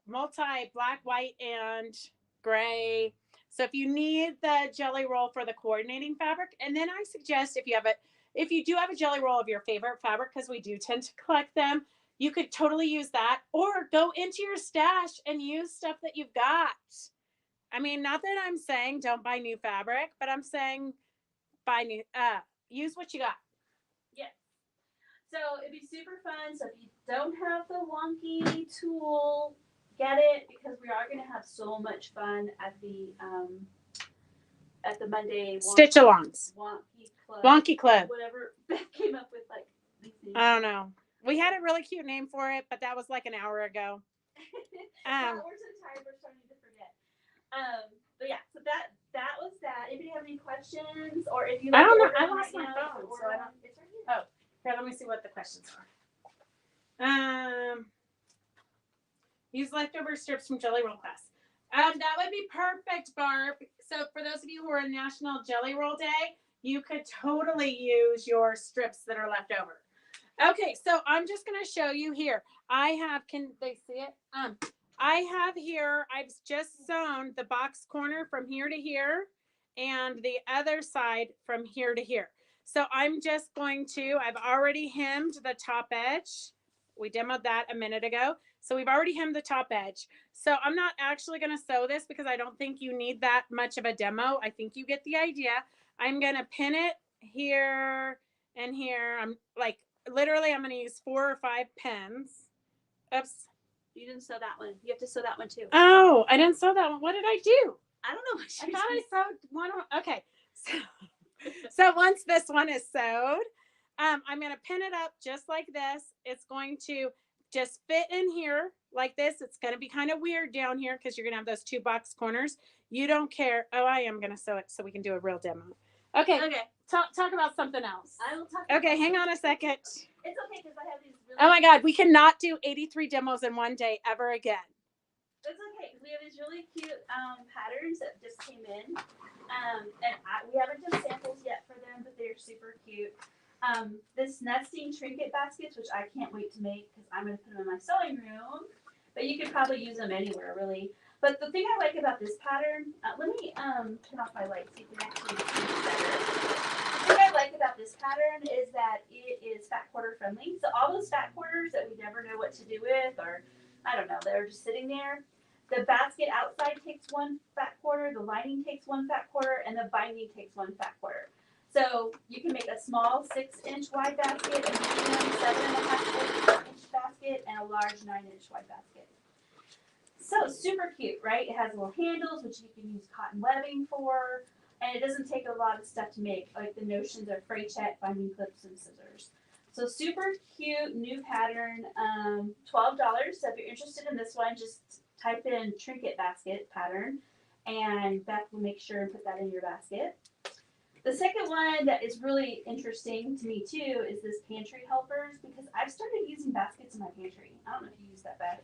[SPEAKER 1] multi black, white, and gray. So if you need the jelly roll for the coordinating fabric, and then I suggest if you do have a jelly roll of your favorite fabric, because we do tend to collect them, you could totally use that, or go into your stash and use stuff that you've got. I mean, not that I'm saying don't buy new fabric, but I'm saying buy new, use what you got.
[SPEAKER 2] Yeah. So it'd be super fun. So if you don't have the wonky tool, get it, because we are going to have so much fun at the Monday
[SPEAKER 1] Stitch alongs. Wonky Club.
[SPEAKER 2] Whatever Beth came up with, like these things.
[SPEAKER 1] I don't know. We had a really cute name for it, but that was like an hour ago.
[SPEAKER 2] We're so tired, we're starting to forget. But yeah, so that was that. Anybody have any questions, or if you
[SPEAKER 1] I don't know.
[SPEAKER 2] I
[SPEAKER 1] lost my phone, so I don't.
[SPEAKER 2] It's right here.
[SPEAKER 1] Oh, here, let me see what the questions are. Use leftover strips from Jelly Roll class. That would be perfect, Barb. So for those of you who are in National Jelly Roll Day, you could totally use your strips that are left over. Okay, so I'm just going to show you here. I have, can they see it? I have here, I've just sewn the box corner from here to here and the other side from here to here. So I'm just going to, I've already hemmed the top edge. We demoed that a minute ago. So we've already hemmed the top edge. So I'm not actually going to sew this because I don't think you need that much of a demo. I think you get the idea. I'm going to pin it here and here. I'm like, literally, I'm going to use 4 or 5 pins. Oops.
[SPEAKER 2] You didn't sew that one. You have to sew that one too.
[SPEAKER 1] Oh, I didn't sew that one. What did I do?
[SPEAKER 2] I don't know.
[SPEAKER 1] I thought I sewed one. Okay. So once this one is sewed, I'm going to pin it up just like this. It's going to just fit in here like this. It's going to be kind of weird down here because you're going to have those 2 box corners. You don't care. Oh, I am going to sew it so we can do a real demo. Okay.
[SPEAKER 2] Okay.
[SPEAKER 1] Talk about something else.
[SPEAKER 2] I will talk.
[SPEAKER 1] Okay, hang on a second.
[SPEAKER 2] It's okay because I have these really.
[SPEAKER 1] Oh my God, we cannot do 83 demos in one day ever again.
[SPEAKER 2] It's okay because we have these really cute patterns that just came in, and we haven't done samples yet for them, but they're super cute. This nesting trinket baskets, which I can't wait to make because I'm going to put them in my sewing room, but you could probably use them anywhere really. But the thing I like about this pattern, let me turn off my light so you can actually see it better. The thing I like about this pattern is that it is fat quarter friendly. So all those fat quarters that we never know what to do with, or I don't know, they're just sitting there. The basket outside takes 1 fat quarter, the lining takes 1 fat quarter, and the binding takes 1 fat quarter. So you can make a small 6-inch wide basket, a medium 7.5-inch basket, and a large 9-inch wide basket. So super cute, right? It has little handles, which you can use cotton webbing for, and it doesn't take a lot of stuff to make. Like the notions are fray check, binding clips, and scissors. So super cute new pattern, $12. So if you're interested in this one, just type in trinket basket pattern, and Beth will make sure and put that in your basket. The second one that is really interesting to me too is this pantry helpers, because I've started using baskets in my pantry. I don't know if you use that, Beth.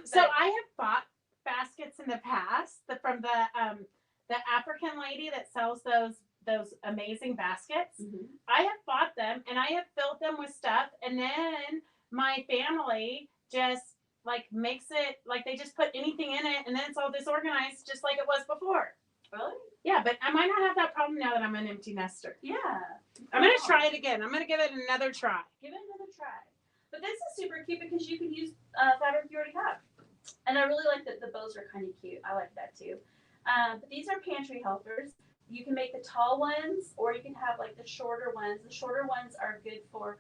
[SPEAKER 1] So I have bought baskets in the past from the African lady that sells those amazing baskets.
[SPEAKER 2] Mm-hmm.
[SPEAKER 1] I have bought them and I have filled them with stuff, and then my family just like makes it like they just put anything in it, and then it's all disorganized just like it was before.
[SPEAKER 2] Really?
[SPEAKER 1] Yeah, but I might not have that problem now that I'm an empty nester.
[SPEAKER 2] Yeah.
[SPEAKER 1] I'm gonna try it again. I'm gonna give it another try.
[SPEAKER 2] Give it another try. But this is super cute because you can use fabric you already have. And I really like that the bows are kind of cute. I like that too. But these are pantry helpers. You can make the tall ones, or you can have like the shorter ones. The shorter ones are good for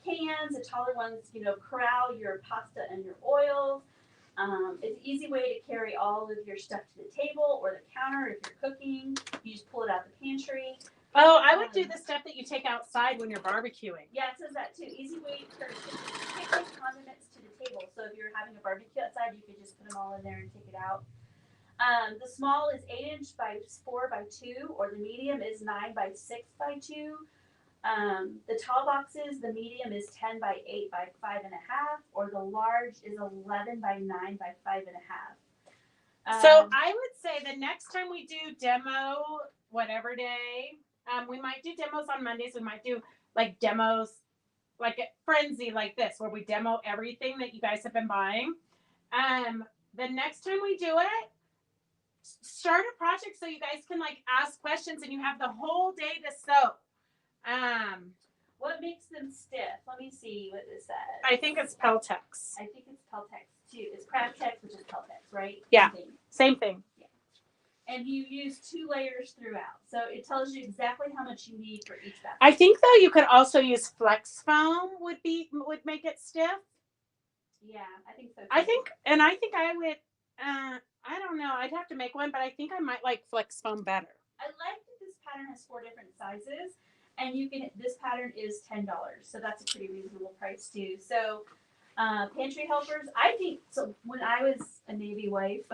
[SPEAKER 2] cans. The taller ones, corral your pasta and your oils. It's an easy way to carry all of your stuff to the table or the counter if you're cooking. You just pull it out the pantry.
[SPEAKER 1] Oh, I would do the stuff that you take outside when you're barbecuing.
[SPEAKER 2] Yeah, it says that too. Easy way to take those condiments to the table. So if you're having a barbecue outside, you could just put them all in there and take it out. The small is 8-inch by 4 by 2, or the medium is 9 by 6 by 2. The tall boxes, the medium is 10 by 8 by 5.5, or the large is 11 by 9 by 5.5.
[SPEAKER 1] So I would say the next time we do demo, whatever day, we might do demos on Mondays. We might do like demos, like a frenzy like this, where we demo everything that you guys have been buying. The next time we do it, start a project so you guys can like ask questions and you have the whole day to sew.
[SPEAKER 2] What makes them stiff? Let me see what this says.
[SPEAKER 1] I think it's Peltex.
[SPEAKER 2] I think it's Peltex too. It's Craftex, which is Peltex, right?
[SPEAKER 1] Yeah. Same thing.
[SPEAKER 2] Yeah. And you use 2 layers throughout. So it tells you exactly how much you need for each basket.
[SPEAKER 1] I think though you could also use flex foam would make it stiff.
[SPEAKER 2] Yeah, I think so too.
[SPEAKER 1] I think I would I don't know. I'd have to make one, but I think I might like flex foam better.
[SPEAKER 2] I like that this pattern has 4 different sizes, and this pattern is $10, so that's a pretty reasonable price too. So, pantry helpers, I think so. When I was a Navy wife,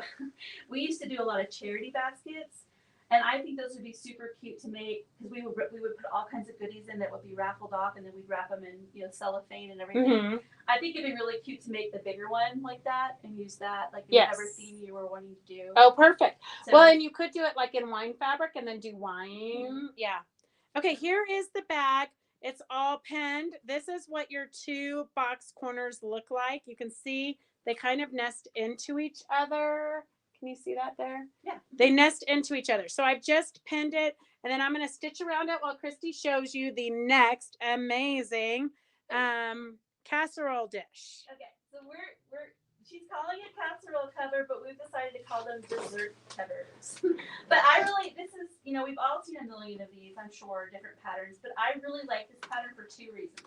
[SPEAKER 2] we used to do a lot of charity baskets, and I think those would be super cute to make because we would put all kinds of goodies in that would be raffled off, and then we'd wrap them in cellophane and everything. Mm-hmm. I think it'd be really cute to make the bigger one like that and use that like in whatever theme you were wanting to do.
[SPEAKER 1] Oh, perfect. So, well, and you could do it like in wine fabric and then do wine. Mm-hmm. Yeah. Okay, here is the bag. It's all pinned. This is what your 2 box corners look like. You can see they kind of nest into each other. Can you see that there?
[SPEAKER 2] Yeah.
[SPEAKER 1] They nest into each other. So I've just pinned it, and then I'm going to stitch around it while Christy shows you the next amazing casserole dish.
[SPEAKER 2] Okay, so she's calling it casserole cover, but we've decided to call them dessert covers. But this is, we've all seen a million of these, I'm sure, different patterns, but I really like this pattern for 2 reasons.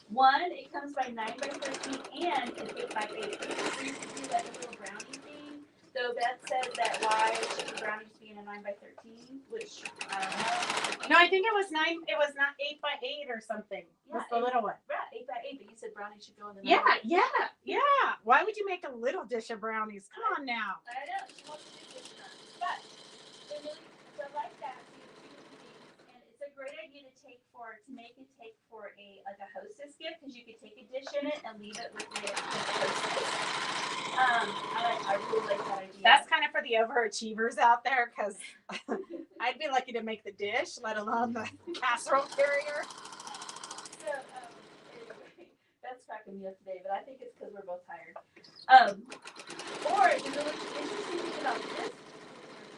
[SPEAKER 2] One, it comes by 9 by 13 and it's 8 by 8. So you can do like a little brownie thing. So Beth said that why should the brownies be in a 9 by 13, which I don't know.
[SPEAKER 1] No, I think it was 9. It was not 8 by 8 or something.
[SPEAKER 2] Yeah,
[SPEAKER 1] the little one.
[SPEAKER 2] Right, 8 by 8. But you said brownies should go in the.
[SPEAKER 1] Yeah. Why would you make a little dish of brownies? Come on now.
[SPEAKER 2] I know. She wants to do dish brownies, but so like that. So you have 2 different things, and it's a great idea to take for a hostess gift because you could take a dish in it and leave it with the hostess. I really like that idea.
[SPEAKER 1] That's kind of for the overachievers out there because I'd be lucky to make the dish, let alone the casserole carrier.
[SPEAKER 2] So, anyway, that's cracking me up today, but I think it's because we're both tired. Or the really interesting thing about this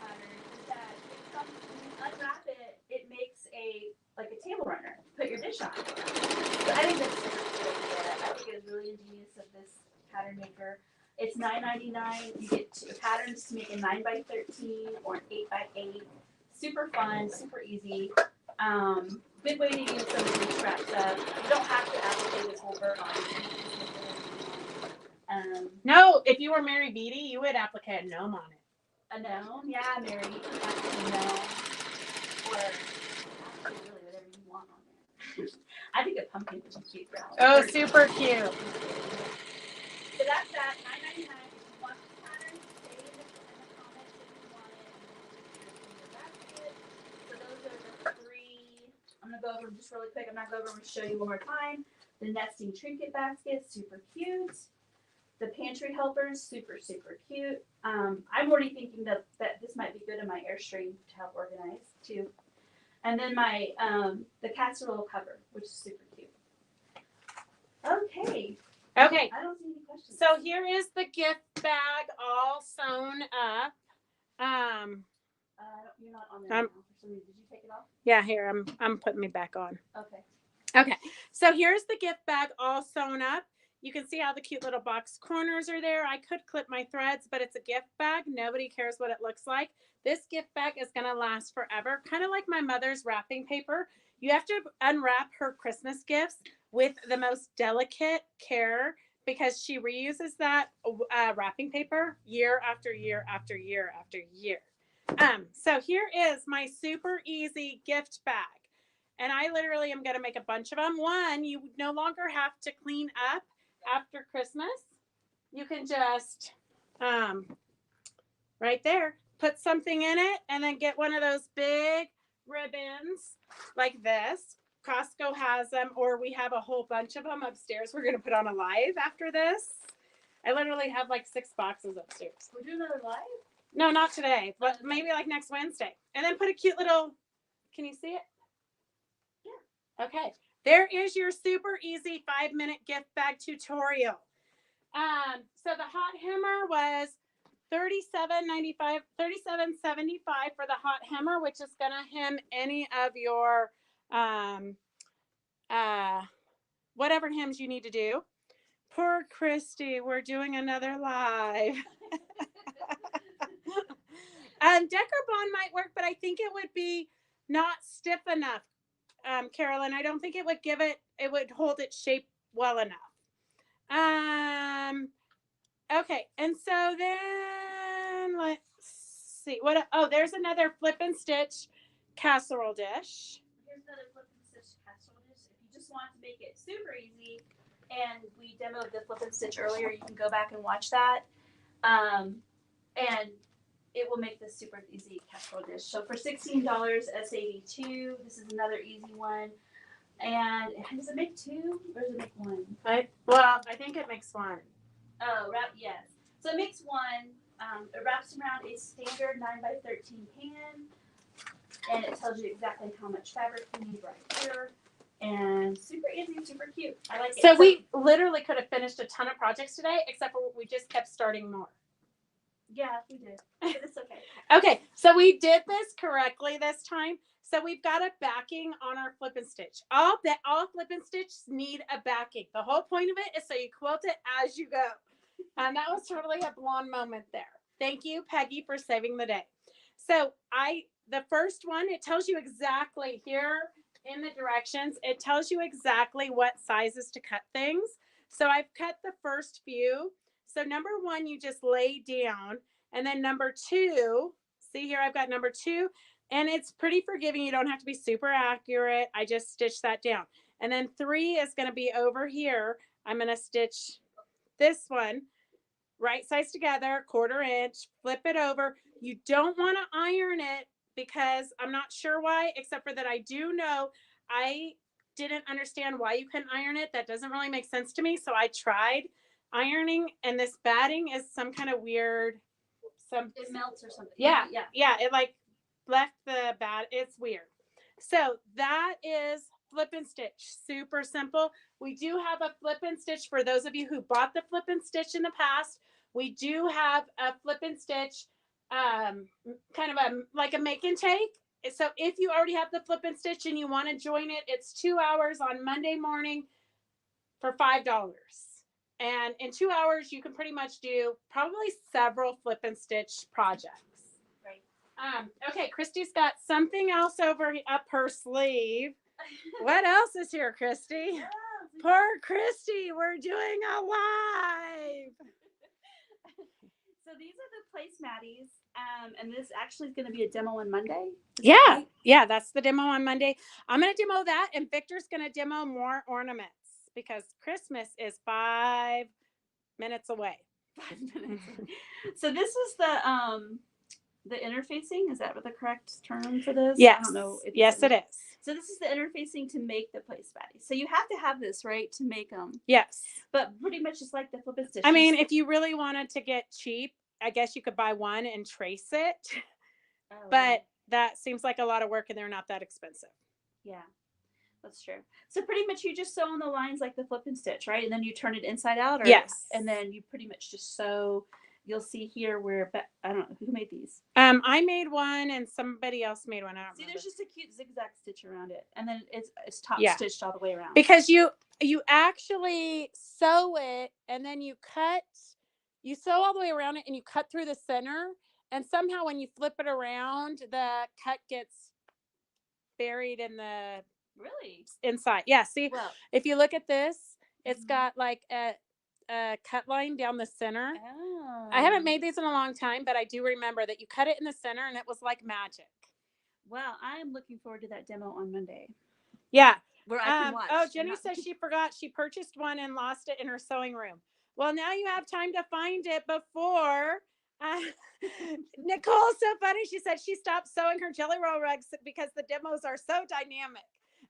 [SPEAKER 2] pattern is that when you unwrap it, it makes a table runner. Put your dish on. So I think that's super cool idea. I think it's really ingenious of this pattern maker. It's $9.99. You get 2 patterns to make a 9 by 13 or an 8 by 8. Super fun, super easy. Good way to use some of these scraps up. You don't have to applicate this whole bird on.
[SPEAKER 1] No, if you were Mary Beatty, you would applicate a gnome on it.
[SPEAKER 2] A gnome? Yeah, Mary. You can applicate a gnome. Or actually, really, whatever you want on there. I think a pumpkin would be cute for Halloween.
[SPEAKER 1] Oh, super cute.
[SPEAKER 2] So that's that. $9.99. If you want this pattern, say in the comments if you want it. And we'll put your basket. So those are the 3. I'm going to go over them just really quick. I'm not going to go over them and show you one more time. The nesting trinket basket, super cute. The pantry helpers, super, super cute. I'm already thinking that this might be good in my Airstream to help organize too. And then my the casserole cover, which is super cute. Okay. I don't see any questions.
[SPEAKER 1] So here is the gift bag all sewn up.
[SPEAKER 2] You're not on there now for some reason. Did you take it off?
[SPEAKER 1] Yeah, here I'm putting me back on.
[SPEAKER 2] Okay.
[SPEAKER 1] So here's the gift bag all sewn up. You can see how the cute little box corners are there. I could clip my threads, but it's a gift bag. Nobody cares what it looks like. This gift bag is going to last forever. Kind of like my mother's wrapping paper. You have to unwrap her Christmas gifts with the most delicate care because she reuses that wrapping paper year after year after year after year. So here is my super easy gift bag. And I literally am going to make a bunch of them. One, you no longer have to clean up after Christmas. You can just, right there, put something in it and then get one of those big ribbons like this. Costco has them, or we have a whole bunch of them upstairs. We're going to put on a live after this. I literally have like 6 boxes upstairs.
[SPEAKER 2] We're doing another live?
[SPEAKER 1] No, not today, but maybe like next Wednesday. And then put a cute little, can you see it?
[SPEAKER 2] Yeah.
[SPEAKER 1] Okay. There is your super easy 5-minute gift bag tutorial. So the hot hammer was $37.95, $37.75 for the hot hammer, which is gonna hem any of your whatever hems you need to do. Poor Christy, we're doing another live. Decker bond might work, but I think it would be not stiff enough. Carolyn, I don't think it would give it. It would hold its shape well enough. Okay, and so then let's see what. Oh, there's another flip and stitch casserole dish.
[SPEAKER 2] Here's another flip and stitch casserole dish. If you just want to make it super easy, and we demoed the flip and stitch earlier, you can go back and watch that. And it will make this super easy casserole dish. So for $16, S82. This is another easy one. And does it make two or does it make one?
[SPEAKER 1] I think it makes one.
[SPEAKER 2] Oh, yes. So it makes one. It wraps around a standard 9x13 pan, and it tells you exactly how much fabric you need right here. And super easy, super cute. I like it.
[SPEAKER 1] So we literally could have finished a ton of projects today, except for we just kept starting more.
[SPEAKER 2] Yeah, we did. But it's okay.
[SPEAKER 1] Okay, so we did this correctly this time. So we've got a backing on our flip and stitch. All flip and stitch need a backing. The whole point of it is so you quilt it as you go. And that was totally a blonde moment there. Thank you, Peggy, for saving the day. So the first one, it tells you exactly here in the directions, it tells you exactly what sizes to cut things. So I've cut the first few. So number one, you just lay down. And then number two, see here, I've got number two. And it's pretty forgiving. You don't have to be super accurate. I just stitched that down. And then 3 is going to be over here. I'm going to stitch this one right sides together, 1/4 inch, flip it over. You don't want to iron it because I'm not sure why, except for that I do know I didn't understand why you couldn't iron it. That doesn't really make sense to me. So I tried ironing, and this batting is some kind of weird.
[SPEAKER 2] It melts or something.
[SPEAKER 1] Yeah. It like left the bat. It's weird. So that is flip and stitch. Super simple. We do have a flip and stitch for those of you who bought the flip and stitch in the past. We do have a flip and stitch, kind of like a make and take. So if you already have the flip and stitch and you want to join it, it's 2 hours on Monday morning for $5. And in 2 hours, you can pretty much do probably several flip and stitch projects. Okay, Christy's got something else over up her sleeve. What else is here, Christy?
[SPEAKER 2] Yeah,
[SPEAKER 1] Poor Christy, we're doing a live.
[SPEAKER 2] So these are the placematties, and this actually is going to be a demo on Monday.
[SPEAKER 1] Yeah, that's the demo on Monday. I'm going to demo that, and Victor's going to demo more ornaments because Christmas is 5 minutes away.
[SPEAKER 2] 5 minutes. So this is the interfacing. Is that what the correct term for this?
[SPEAKER 1] Yes.
[SPEAKER 2] I don't know.
[SPEAKER 1] Yes, it is.
[SPEAKER 2] So this is the interfacing to make the placematties. So you have to have this, right, to make them.
[SPEAKER 1] Yes.
[SPEAKER 2] But pretty much just like the flip and stitch.
[SPEAKER 1] I mean, if you really wanted to get cheap, I guess you could buy one and trace it. Oh, but that seems like a lot of work, and they're not that expensive.
[SPEAKER 2] Yeah, that's true. So pretty much you just sew on the lines like the flip and stitch, right? And then you turn it inside out? Or,
[SPEAKER 1] yes.
[SPEAKER 2] And then you pretty much just sew. You'll see here where, I don't know, who made these?
[SPEAKER 1] I made one and somebody else made one. I don't remember.
[SPEAKER 2] There's just a cute zigzag stitch around it. And then it's top stitched all the way around.
[SPEAKER 1] Because you actually sew it and then you sew all the way around it and you cut through the center. And somehow when you flip it around, the cut gets buried in the inside. Yeah, see, if you look at this, it's got like a cut line down the center. Oh. I haven't made these in a long time, but I do remember that you cut it in the center and it was like magic.
[SPEAKER 2] Well, I am looking forward to that demo on Monday.
[SPEAKER 1] Yeah.
[SPEAKER 2] Where I can watch.
[SPEAKER 1] Oh, Jenny says she forgot she purchased one and lost it in her sewing room. Well, now you have time to find it before. Nicole's so funny. She said she stopped sewing her jelly roll rugs because the demos are so dynamic.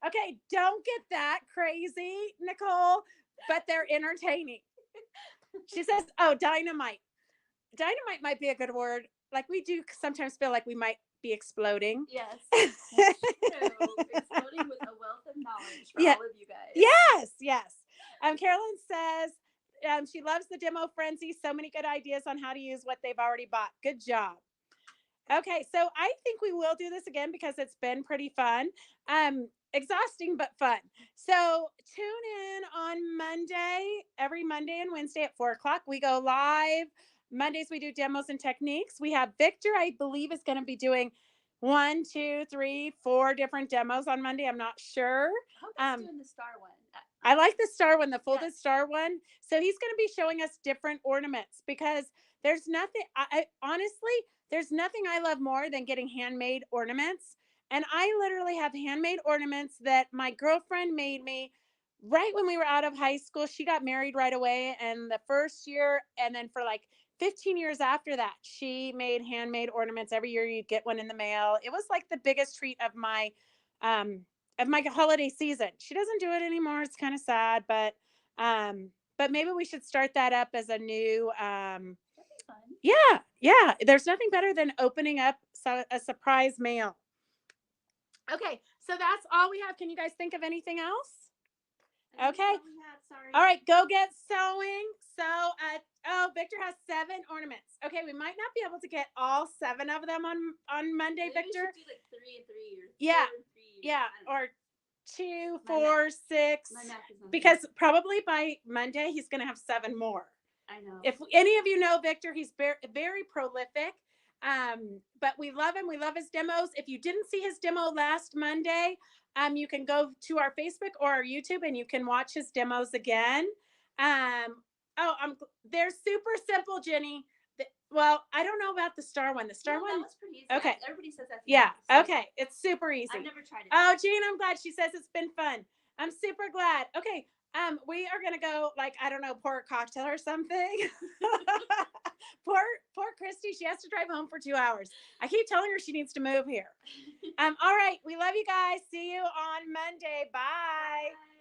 [SPEAKER 1] Okay, don't get that crazy, Nicole, but they're entertaining. She says, oh, dynamite. Dynamite might be a good word. like we do sometimes feel like we might be exploding.
[SPEAKER 2] Yes, that's true. Exploding with a wealth of knowledge for
[SPEAKER 1] Yeah.
[SPEAKER 2] all of you guys.
[SPEAKER 1] Yes, yes. Carolyn says she loves the demo frenzy. So many good ideas on how to use what they've already bought. Good job. Okay, so I think we will do this again because it's been pretty fun. Exhausting but fun. So tune in on Monday, every Monday and Wednesday at 4 o'clock. We go live. Mondays we do demos and techniques. We have Victor, I believe, is going to be doing 1, 2, 3, 4 different demos on Monday. I'm not sure.
[SPEAKER 2] I hope he's doing the star one.
[SPEAKER 1] I like the star one, the folded
[SPEAKER 2] Yes.
[SPEAKER 1] star one. So he's going to be showing us different ornaments because there's nothing, I honestly, there's nothing I love more than getting handmade ornaments. And I literally have handmade ornaments that my girlfriend made me right when we were out of high school. She got married right away. And the first year, and then for like 15 years after that, she made handmade ornaments. Every year you'd get one in the mail. It was like the biggest treat um, of my holiday season. She doesn't do it anymore. It's kind of sad, but maybe we should start that up as a new yeah, yeah. There's nothing better than opening up a surprise mail. Okay, so that's all we have. Can you guys think of anything else? Okay.
[SPEAKER 2] Sorry.
[SPEAKER 1] All right, go get sewing. So, Victor has 7 ornaments. Okay, we might not be able to get all 7 of them on Monday,
[SPEAKER 2] Maybe
[SPEAKER 1] Victor.
[SPEAKER 2] we should do like 3 and 3 or
[SPEAKER 1] Yeah,
[SPEAKER 2] 4 and 3.
[SPEAKER 1] yeah, or 2,
[SPEAKER 2] My
[SPEAKER 1] 4,
[SPEAKER 2] math.
[SPEAKER 1] 6.
[SPEAKER 2] My math is not
[SPEAKER 1] Because probably by Monday he's going to have 7 more.
[SPEAKER 2] I know.
[SPEAKER 1] If any of you know Victor, he's very, very prolific. But we love him. We love his demos. If you didn't see his demo last Monday, you can go to our Facebook or our YouTube and you can watch his demos again. They're super simple, Jenny. Well, I don't know about the star one. The star one,
[SPEAKER 2] that was pretty easy.
[SPEAKER 1] Okay.
[SPEAKER 2] Everybody says that's
[SPEAKER 1] yeah,
[SPEAKER 2] easy, so
[SPEAKER 1] okay. It's super easy.
[SPEAKER 2] I've never tried it.
[SPEAKER 1] Oh, Jean, I'm glad. She says it's been fun. I'm super glad. Okay, we are gonna go, like, I don't know, pour a cocktail or something. poor Christy. She has to drive home for 2 hours. I keep telling her she needs to move here. All right, we love you guys. See you on Monday. Bye.
[SPEAKER 2] Bye.